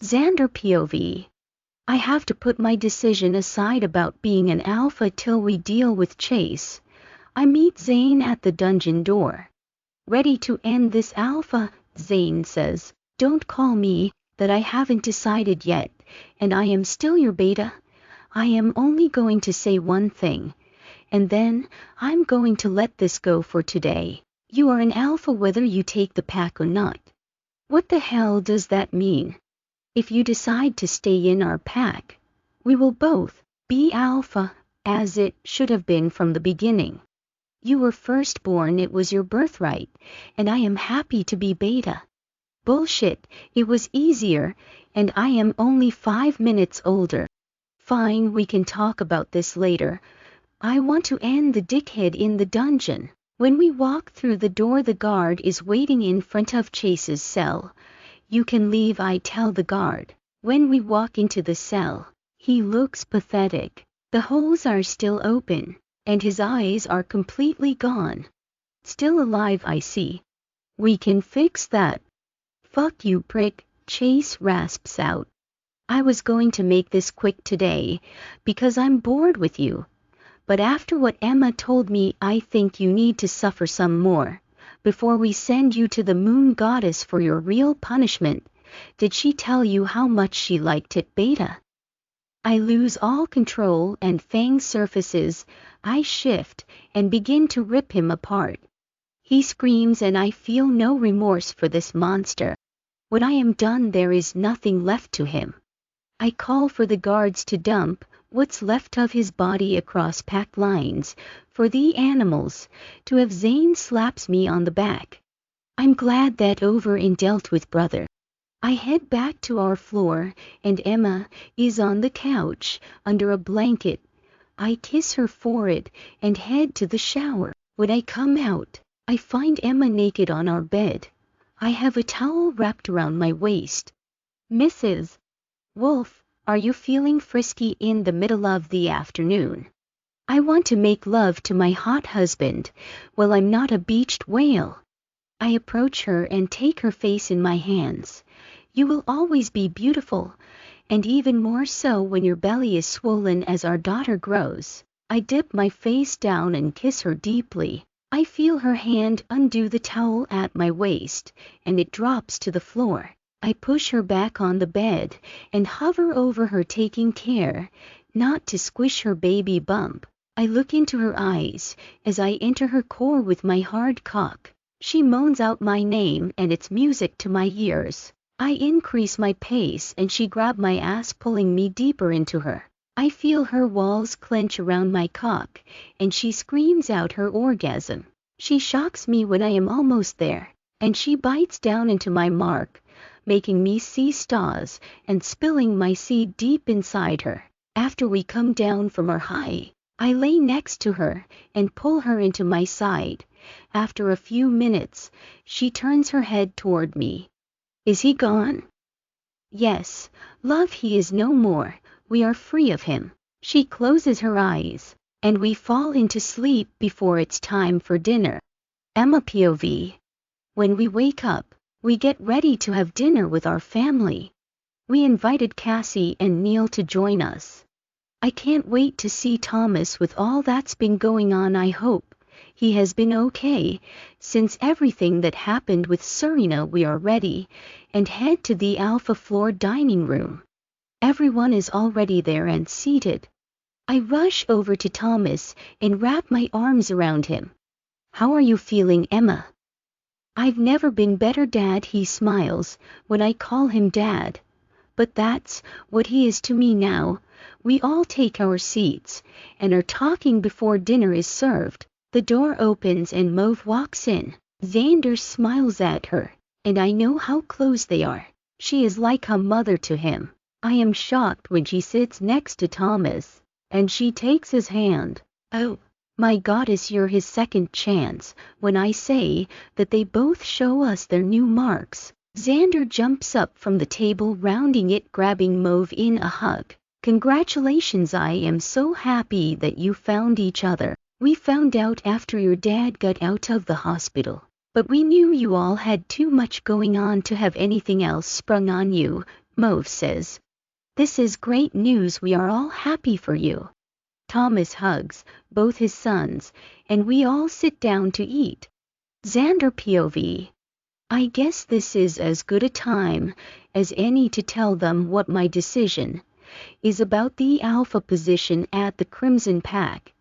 Xander POV. I have to put my decision aside about being an alpha till we deal with Chase. I meet Zane at the dungeon door. Ready to end this alpha, Zane says. Don't call me, that I haven't decided yet, and I am still your beta. I am only going to say one thing, and then I'm going to let this go for today. You are an alpha whether you take the pack or not. What the hell does that mean? If you decide to stay in our pack, we will both be alpha, as it should have been from the beginning. You were firstborn, it was your birthright, and I am happy to be beta. Bullshit, it was easier, and I am only 5 minutes older. Fine, we can talk about this later. I want to end the dickhead in the dungeon. When we walk through the door, the guard is waiting in front of Chase's cell. You can leave, I tell the guard. When we walk into the cell, he looks pathetic. The holes are still open, and his eyes are completely gone. Still alive, I see. We can fix that. Fuck you, prick, Chase rasps out. I was going to make this quick today, because I'm bored with you. But after what Emma told me, I think you need to suffer some more, before we send you to the moon goddess for your real punishment. Did she tell you how much she liked it, beta? I lose all control and Fang surfaces. I shift and begin to rip him apart. He screams and I feel no remorse for this monster. When I am done, there is nothing left to him. I call for the guards to dump what's left of his body across pack lines, for the animals to have. Zane slaps me on the back. I'm glad that over and dealt with, brother. I head back to our floor, and Emma is on the couch, under a blanket. I kiss her forehead and head to the shower. When I come out, I find Emma naked on our bed. I have a towel wrapped around my waist. Mrs. Wolfe, are you feeling frisky in the middle of the afternoon? I want to make love to my hot husband. Well, I'm not a beached whale. I approach her and take her face in my hands. You will always be beautiful, and even more so when your belly is swollen as our daughter grows. I dip my face down and kiss her deeply. I feel her hand undo the towel at my waist, and it drops to the floor. I push her back on the bed and hover over her, taking care not to squish her baby bump. I look into her eyes as I enter her core with my hard cock. She moans out my name and it's music to my ears. I increase my pace and she grabs my ass, pulling me deeper into her. I feel her walls clench around my cock and she screams out her orgasm. She shocks me when I am almost there, and she bites down into my mark, making me see stars and spilling my seed deep inside her. After we come down from our high, I lay next to her and pull her into my side. After a few minutes, she turns her head toward me. Is he gone? Yes, love, he is no more. We are free of him. She closes her eyes, and we fall into sleep before it's time for dinner. Emma POV. When we wake up, we get ready to have dinner with our family. We invited Cassie and Neil to join us. I can't wait to see Thomas with all that's been going on. I hope he has been okay since everything that happened with Serena. We are ready and head to the Alpha floor dining room. Everyone is already there and seated. I rush over to Thomas and wrap my arms around him. How are you feeling, Emma? I've never been better, Dad. He smiles when I call him Dad. But that's what he is to me now. We all take our seats and are talking before dinner is served. The door opens and Mauve walks in. Xander smiles at her, and I know how close they are. She is like a mother to him. I am shocked when she sits next to Thomas, and she takes his hand. Oh, my goddess, you're his second chance. When I say that they both show us their new marks. Xander jumps up from the table, rounding it, grabbing Mauve in a hug. Congratulations, I am so happy that you found each other. We found out after your dad got out of the hospital, but we knew you all had too much going on to have anything else sprung on you. Mauve says. This is great news, we are all happy for you. Thomas hugs both his sons, and we all sit down to eat. Xander POV. I guess this is as good a time as any to tell them what my decision is about the alpha position at the Crimson Pack.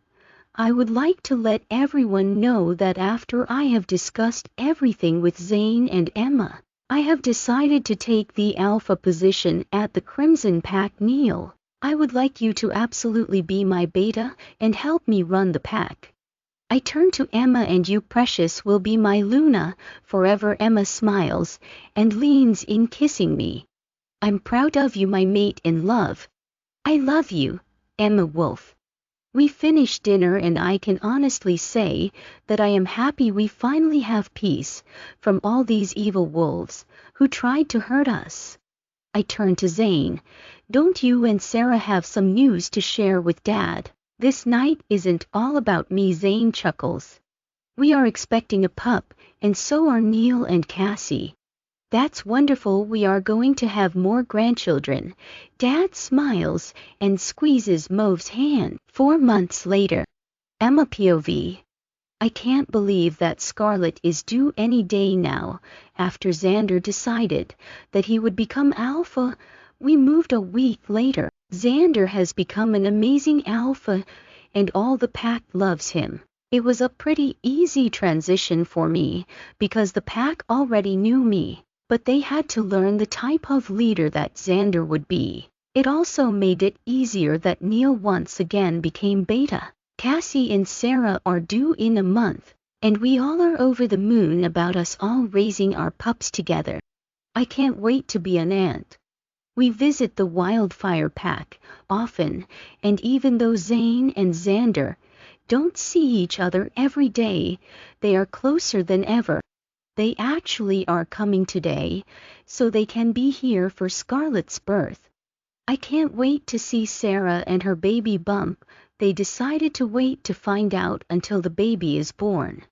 I would like to let everyone know that after I have discussed everything with Zane and Emma, I have decided to take the alpha position at the Crimson Pack. Neil, I would like you to absolutely be my beta and help me run the pack. I turn to Emma, and you, Precious, will be my Luna forever. Emma smiles and leans in, kissing me. I'm proud of you, my mate in love. I love you, Emma Wolfe. We finish dinner, and I can honestly say that I am happy we finally have peace from all these evil wolves who tried to hurt us. I turn to Zane. Don't you and Sarah have some news to share with Dad? This night isn't all about me, Zane chuckles. We are expecting a pup, and so are Neil and Cassie. That's wonderful, we are going to have more grandchildren. Dad smiles and squeezes Mauve's hand. 4 months later. Emma POV. I can't believe that Scarlet is due any day now. After Xander decided that he would become alpha, we moved a week later. Xander has become an amazing alpha, and all the pack loves him. It was a pretty easy transition for me because the pack already knew me, but they had to learn the type of leader that Xander would be. It also made it easier that Neil once again became beta. Cassie and Sarah are due in a month, and we all are over the moon about us all raising our pups together. I can't wait to be an aunt. We visit the Wildfire Pack often, and even though Zane and Xander don't see each other every day, they are closer than ever. They actually are coming today, so they can be here for Scarlet's birth. I can't wait to see Sarah and her baby bump. They decided to wait to find out until the baby is born.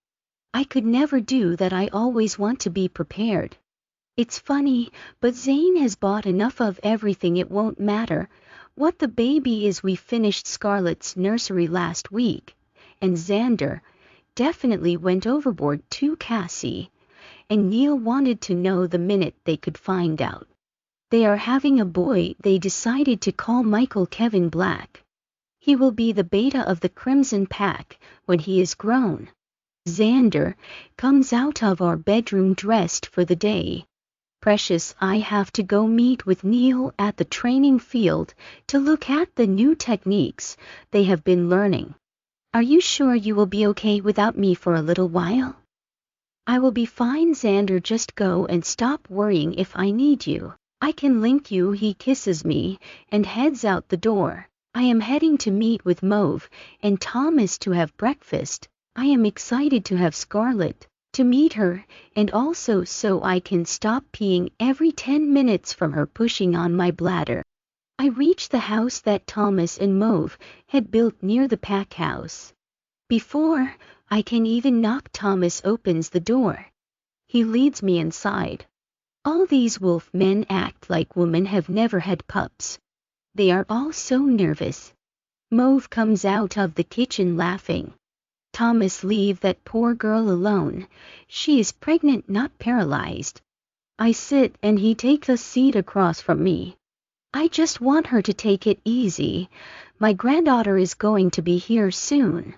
I could never do that. I always want to be prepared. It's funny, but Zane has bought enough of everything it won't matter what the baby is. We finished Scarlet's nursery last week, and Xander definitely went overboard too. Cassie and Neil wanted to know the minute they could find out. They are having a boy they decided to call Michael Kevin Black. He will be the beta of the Crimson Pack when he is grown. Xander comes out of our bedroom dressed for the day. Precious, I have to go meet with Neil at the training field to look at the new techniques they have been learning. Are you sure you will be okay without me for a little while? I will be fine, Xander, just go and stop worrying. If I need you, I can link you. He kisses me and heads out the door. I am heading to meet with Mauve and Thomas to have breakfast. I am excited to have Scarlet, to meet her, and also so I can stop peeing every 10 minutes from her pushing on my bladder. I reach the house that Thomas and Mauve had built near the pack house. Before I can even knock, Thomas opens the door. He leads me inside. All these wolf men act like women have never had pups. They are all so nervous. Mauve comes out of the kitchen laughing. Thomas, leave that poor girl alone. She is pregnant, not paralyzed. I sit and he takes a seat across from me. I just want her to take it easy. My granddaughter is going to be here soon.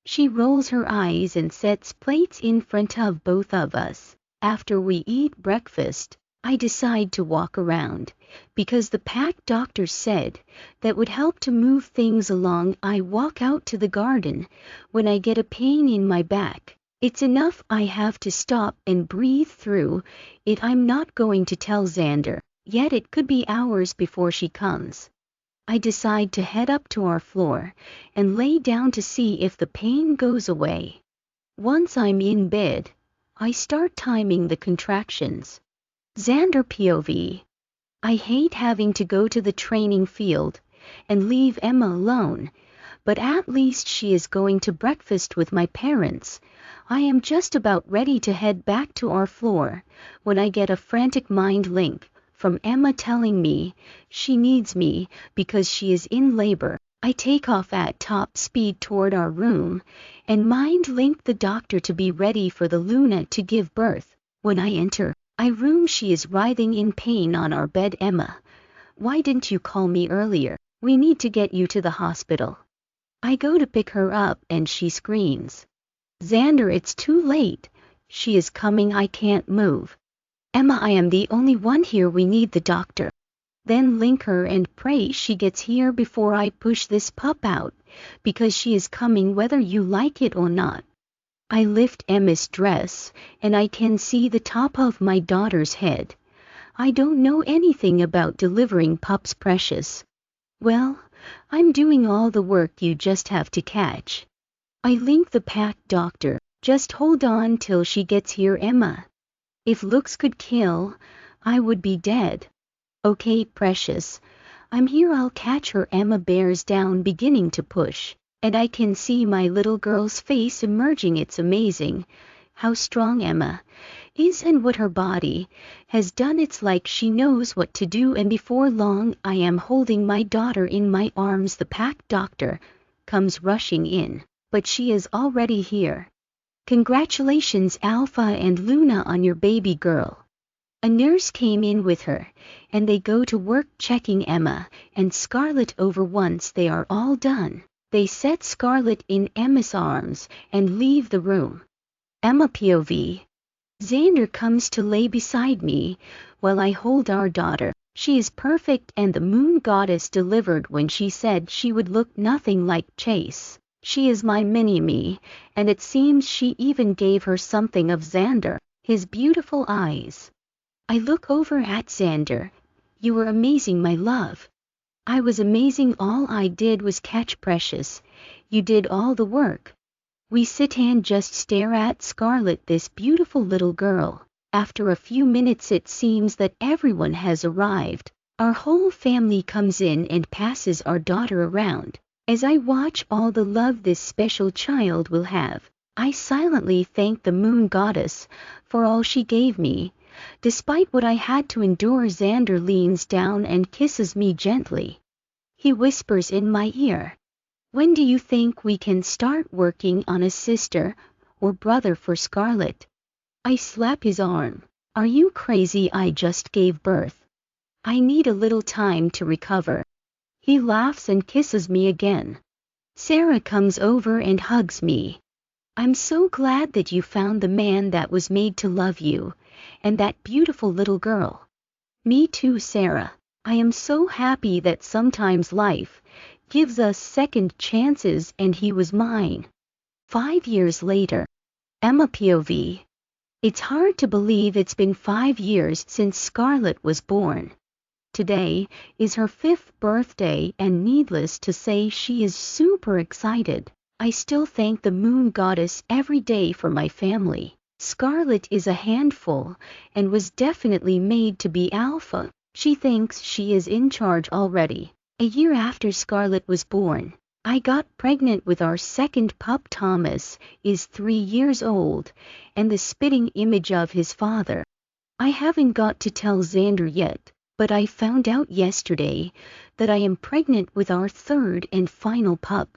She rolls her eyes and sets plates in front of both of us. After we eat breakfast, I decide to walk around, because the pack doctor said that would help to move things along. I walk out to the garden when I get a pain in my back. It's enough. I have to stop and breathe through it. I'm not going to tell Xander, yet it could be hours before she comes. I decide to head up to our floor and lay down to see if the pain goes away. Once I'm in bed, I start timing the contractions. Xander POV. I hate having to go to the training field and leave Emma alone, but at least she is going to breakfast with my parents. I am just about ready to head back to our floor when I get a frantic mind link from Emma telling me she needs me because she is in labor. I take off at top speed toward our room and mind-link the doctor to be ready for the Luna to give birth. When I enter my room, she is writhing in pain on our bed. Emma, why didn't you call me earlier? We need to get you to the hospital. I go to pick her up and she screams, Xander, it's too late. She is coming, I can't move. Emma, I am the only one here, we need the doctor. Then link her and pray she gets here before I push this pup out, because she is coming whether you like it or not. I lift Emma's dress, and I can see the top of my daughter's head. I don't know anything about delivering pups, Precious. Well, I'm doing all the work, you just have to catch. I link the pack, doctor. Just hold on till she gets here, Emma. If looks could kill, I would be dead. Okay, Precious. I'm here, I'll catch her. Emma bears down, beginning to push, and I can see my little girl's face emerging. It's amazing how strong Emma is and what her body has done. It's like she knows what to do, and before long I am holding my daughter in my arms. The pack doctor comes rushing in, but she is already here. Congratulations, Alpha and Luna, on your baby girl. A nurse came in with her, and they go to work checking Emma and Scarlett over. Once they are all done, they set Scarlett in Emma's arms and leave the room. Emma POV. Xander comes to lay beside me while I hold our daughter. She is perfect, and the moon goddess delivered when she said she would look nothing like Chase. She is my mini-me, and it seems she even gave her something of Xander, his beautiful eyes. I look over at Xander. You were amazing, my love. I was amazing. All I did was catch Precious. You did all the work. We sit and just stare at Scarlett, this beautiful little girl. After a few minutes it seems that everyone has arrived. Our whole family comes in and passes our daughter around. As I watch all the love this special child will have, I silently thank the moon goddess for all she gave me. Despite what I had to endure, Xander leans down and kisses me gently. He whispers in my ear, when do you think we can start working on a sister or brother for Scarlett? I slap his arm. Are you crazy? I just gave birth. I need a little time to recover. He laughs and kisses me again. Sarah comes over and hugs me. I'm so glad that you found the man that was made to love you, and that beautiful little girl. Me too, Sarah. I am so happy that sometimes life gives us second chances, and he was mine. 5 years later. Emma POV. It's hard to believe it's been 5 years since Scarlett was born. Today is her 5th birthday, and needless to say, she is super excited. I still thank the moon goddess every day for my family. Scarlett is a handful and was definitely made to be alpha. She thinks she is in charge already. A year after Scarlett was born, I got pregnant with our second pup. Thomas is 3 years old and the spitting image of his father. I haven't got to tell Xander yet, but I found out yesterday that I am pregnant with our third and final pup.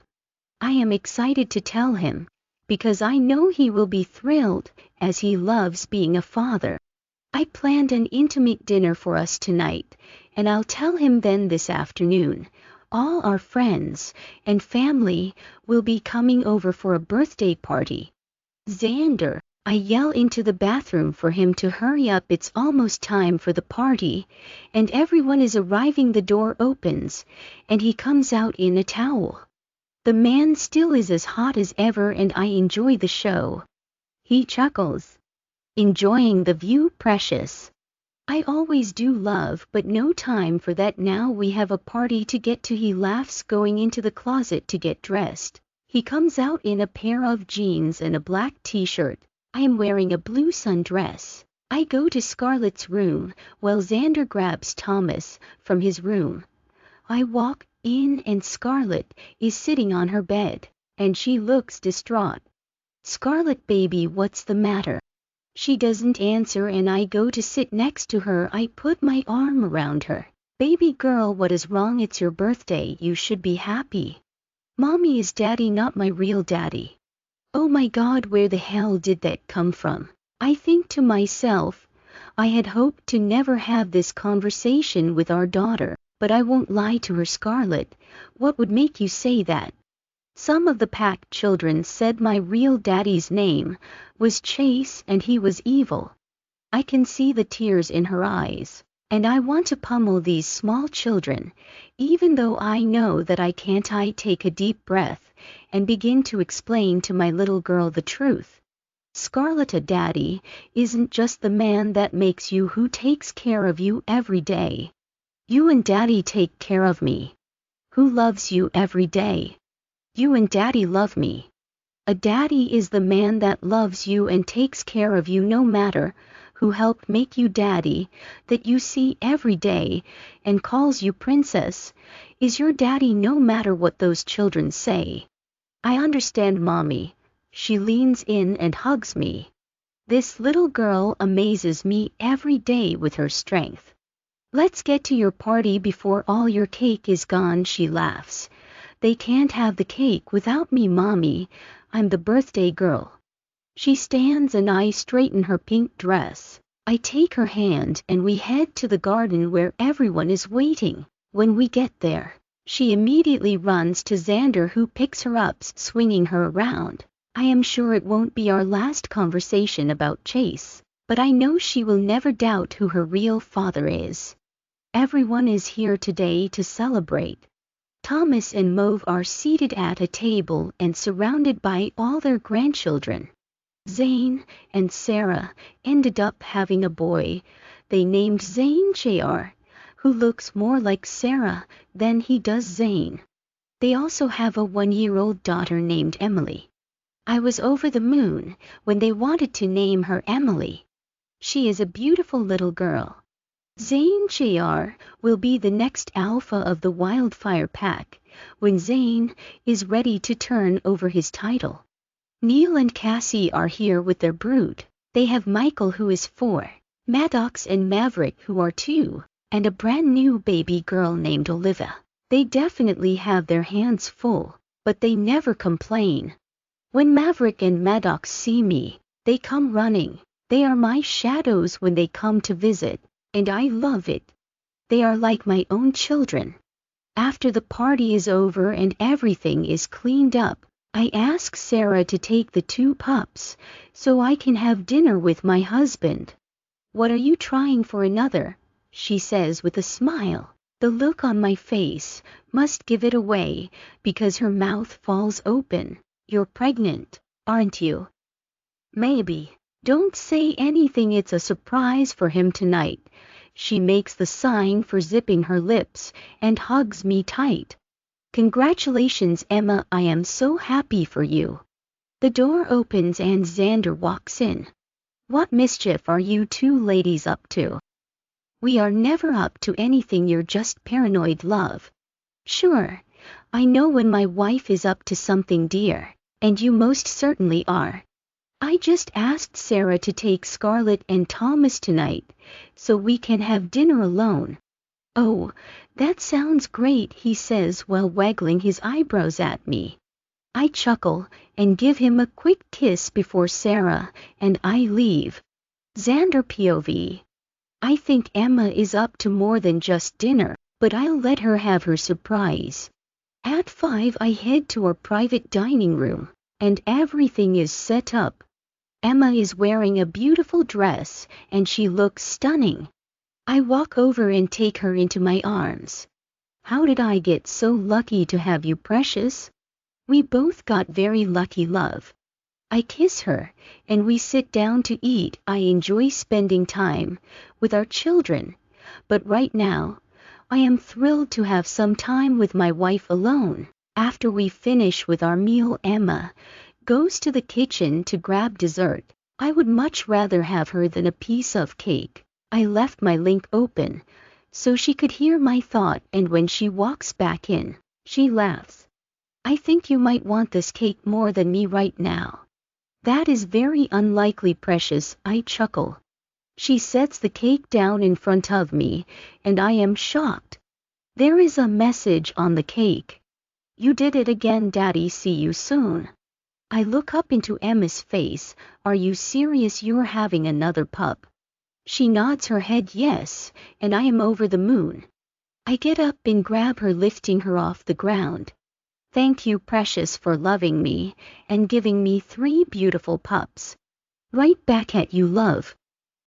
I am excited to tell him, because I know he will be thrilled, as he loves being a father. I planned an intimate dinner for us tonight, and I'll tell him then this afternoon. All our friends and family will be coming over for a birthday party. Xander, I yell into the bathroom for him to hurry up. It's almost time for the party, and everyone is arriving. The door opens, and he comes out in a towel. The man still is as hot as ever, and I enjoy the show. He chuckles. Enjoying the view, Precious? I always do, love, but no time for that now. We have a party to get to. He laughs, going into the closet to get dressed. He comes out in a pair of jeans and a black t-shirt. I am wearing a blue sundress. I go to Scarlett's room while Xander grabs Thomas from his room. I walk in and Scarlett is sitting on her bed, and she looks distraught. Scarlett, baby, what's the matter? She doesn't answer and I go to sit next to her. I put my arm around her. Baby girl, what is wrong? It's your birthday. You should be happy. Mommy is daddy, not my real daddy. Oh my God, where the hell did that come from? I think to myself, I had hoped to never have this conversation with our daughter, but I won't lie to her. Scarlett, what would make you say that? Some of the pack children said my real daddy's name was Chase and he was evil. I can see the tears in her eyes, and I want to pummel these small children, even though I know that I can't. I take a deep breath and begin to explain to my little girl the truth. Scarlett, a daddy isn't just the man that makes you, who takes care of you every day. You and daddy take care of me. Who loves you every day? You and daddy love me. A daddy is the man that loves you and takes care of you no matter who helped make you daddy, that you see every day and calls you princess, is your daddy no matter what those children say. I understand, Mommy. She leans in and hugs me. This little girl amazes me every day with her strength. Let's get to your party before all your cake is gone, she laughs. They can't have the cake without me, Mommy. I'm the birthday girl. She stands and I straighten her pink dress. I take her hand and we head to the garden where everyone is waiting. When we get there, she immediately runs to Xander, who picks her up, swinging her around. I am sure it won't be our last conversation about Chase, but I know she will never doubt who her real father is. Everyone is here today to celebrate. Thomas and Mauve are seated at a table and surrounded by all their grandchildren. Zane and Sarah ended up having a boy. They named Zane Jr., who looks more like Sarah than he does Zane. They also have a 1-year-old daughter named Emily. I was over the moon when they wanted to name her Emily. She is a beautiful little girl. Zane Jr. will be the next alpha of the Wildfire Pack when Zane is ready to turn over his title. Neil and Cassie are here with their brood. They have Michael, who is 4, Maddox and Maverick, who are 2, and a brand new baby girl named Olivia. They definitely have their hands full, but they never complain. When Maverick and Maddox see me, they come running. They are my shadows when they come to visit, and I love it. They are like my own children. After the party is over and everything is cleaned up, I ask Sarah to take the 2 pups so I can have dinner with my husband. What are you trying for, another? She says with a smile. The look on my face must give it away because her mouth falls open. You're pregnant, aren't you? Maybe. Don't say anything, it's a surprise for him tonight. She makes the sign for zipping her lips and hugs me tight. Congratulations, Emma, I am so happy for you. The door opens and Xander walks in. What mischief are you 2 ladies up to? We are never up to anything, you're just paranoid, love. Sure, I know when my wife is up to something, dear, and you most certainly are. I just asked Sarah to take Scarlett and Thomas tonight, so we can have dinner alone. Oh, that sounds great, he says while waggling his eyebrows at me. I chuckle and give him a quick kiss before Sarah and I leave. Xander POV. I think Emma is up to more than just dinner, but I'll let her have her surprise. At 5 I head to our private dining room, and everything is set up. Emma is wearing a beautiful dress, and she looks stunning. I walk over and take her into my arms. How did I get so lucky to have you, precious? We both got very lucky, love. I kiss her, and we sit down to eat. I enjoy spending time with our children, but right now, I am thrilled to have some time with my wife alone. After we finish with our meal, Emma goes to the kitchen to grab dessert. I would much rather have her than a piece of cake. I left my link open so she could hear my thought, and when she walks back in, she laughs. I think you might want this cake more than me right now. That is very unlikely, Precious, I chuckle. She sets the cake down in front of me, and I am shocked. There is a message on the cake. You did it again, Daddy, see you soon. I look up into Emma's face. Are you serious? You're having another pup? She nods her head yes, and I am over the moon. I get up and grab her, lifting her off the ground. Thank you, Precious, for loving me and giving me 3 beautiful pups. Right back at you, love.